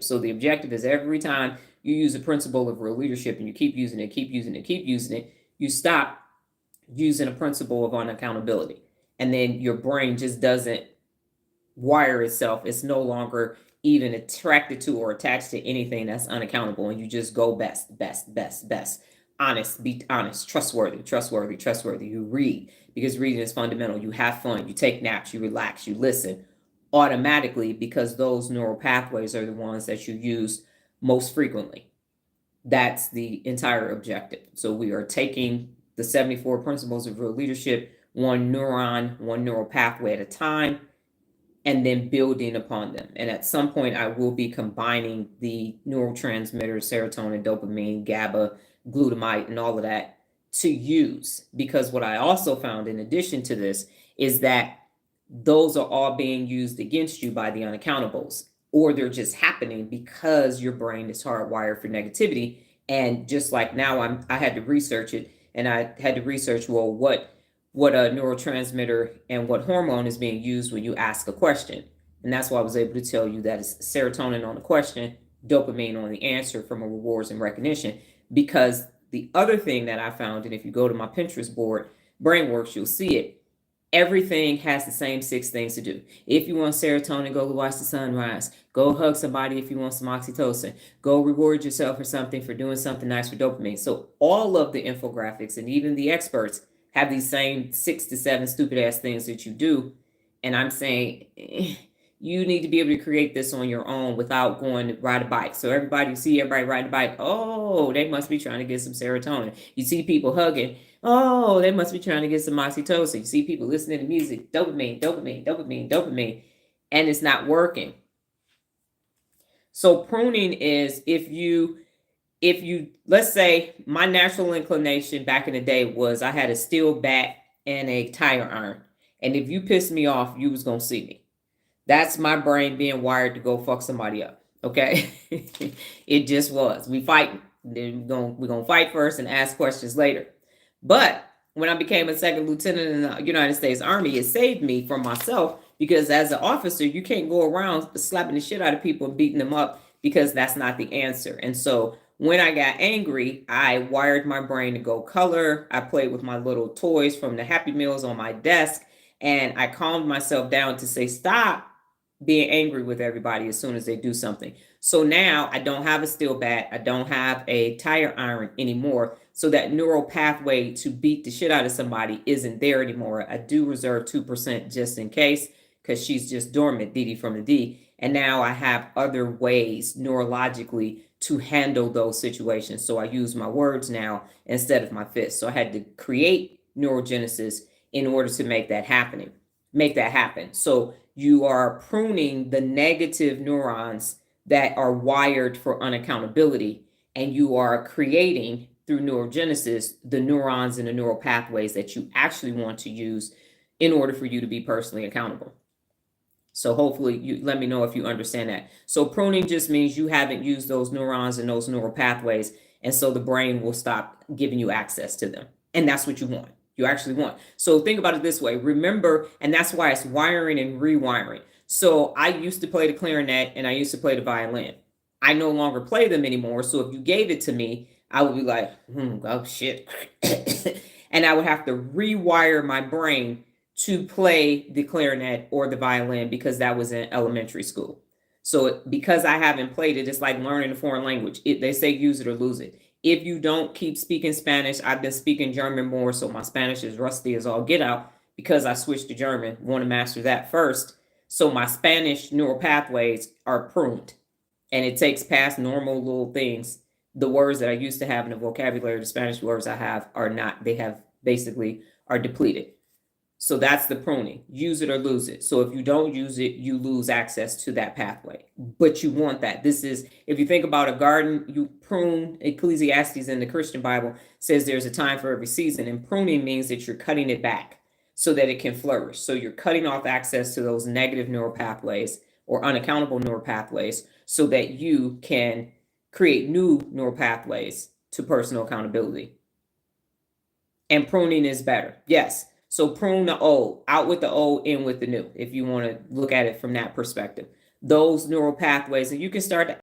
So the objective is every time you use a principle of real leadership and you keep using it, keep using it, keep using it, you stop using a principle of unaccountability. And then your brain just doesn't wire itself. It's no longer even attracted to or attached to anything that's unaccountable. And you just go best, best, best, best. Honest, be honest, trustworthy, trustworthy, trustworthy. You read because reading is fundamental. You have fun, you take naps, you relax, you listen automatically because those neural pathways are the ones that you use most frequently. That's the entire objective. So we are taking the 74 principles of real leadership, one neuron, one neural pathway at a time, and then building upon them. And at some point, I will be combining the neurotransmitters, serotonin, dopamine, GABA, glutamate, and all of that to use. Because what I also found in addition to this is that those are all being used against you by the unaccountables, or they're just happening because your brain is hardwired for negativity. And just like now, I had to research it, and I had to research, well, what a neurotransmitter and what hormone is being used when you ask a question. And that's why I was able to tell you that it's serotonin on the question, dopamine on the answer from a rewards and recognition. Because the other thing that I found, and if you go to my Pinterest board, Brainworks, you'll see it. Everything has the same 6 things to do. If you want serotonin, go watch the sunrise. Go hug somebody if you want some oxytocin. Go reward yourself for something, for doing something nice for dopamine. So all of the infographics and even the experts have these same 6 to 7 stupid ass things that you do. And I'm saying you need to be able to create this on your own without going to ride a bike. So everybody, you see everybody riding a bike, oh, they must be trying to get some serotonin. You see people hugging, oh, they must be trying to get some oxytocin. You see people listening to music, dopamine, dopamine, dopamine, dopamine, and it's not working. So pruning is if you, let's say my natural inclination back in the day was I had a steel bat and a tire iron. And if you pissed me off, you was going to see me. That's my brain being wired to go fuck somebody up. Okay. It just was. We fight. Then we're going to fight first and ask questions later. But when I became a second lieutenant in the United States Army, it saved me from myself because as an officer, you can't go around slapping the shit out of people and beating them up because that's not the answer. And so when I got angry, I wired my brain to go color. I played with my little toys from the Happy Meals on my desk, and I calmed myself down to say, stop being angry with everybody as soon as they do something. So now I don't have a steel bat. I don't have a tire iron anymore. So that neural pathway to beat the shit out of somebody isn't there anymore. I do reserve 2% just in case, because she's just dormant, Dee Dee from the D. And now I have other ways neurologically to handle those situations. So I use my words now instead of my fists. So I had to create neurogenesis in order to make that happen. So you are pruning the negative neurons that are wired for unaccountability, and you are creating through neurogenesis the neurons and the neural pathways that you actually want to use in order for you to be personally accountable. So hopefully you let me know if you understand that. So pruning just means you haven't used those neurons and those neural pathways, and so the brain will stop giving you access to them. And that's what you want. You actually want. So think about it this way. Remember, and that's why it's wiring and rewiring. So I used to play the clarinet and I used to play the violin. I no longer play them anymore. So if you gave it to me, I would be like, oh shit. And I would have to rewire my brain to play the clarinet or the violin because that was in elementary school. So because I haven't played it, it's like learning a foreign language. They say use it or lose it. If you don't keep speaking Spanish, I've been speaking German more, so my Spanish is rusty as all get out because I switched to German, want to master that first. So my Spanish neural pathways are pruned, and it takes past normal little things. The words that I used to have in the vocabulary, the Spanish words I have are not, they have basically are depleted. So that's the pruning. Use it or lose it. So if you don't use it, you lose access to that pathway. But you want that. This is, if you think about a garden, you prune. Ecclesiastes in the Christian Bible says there's a time for every season. And pruning means that you're cutting it back so that it can flourish. So you're cutting off access to those negative neural pathways or unaccountable neural pathways so that you can create new neural pathways to personal accountability. And pruning is better. Yes. So prune the old, out with the old, in with the new, if you want to look at it from that perspective. those neural pathways, and you can start to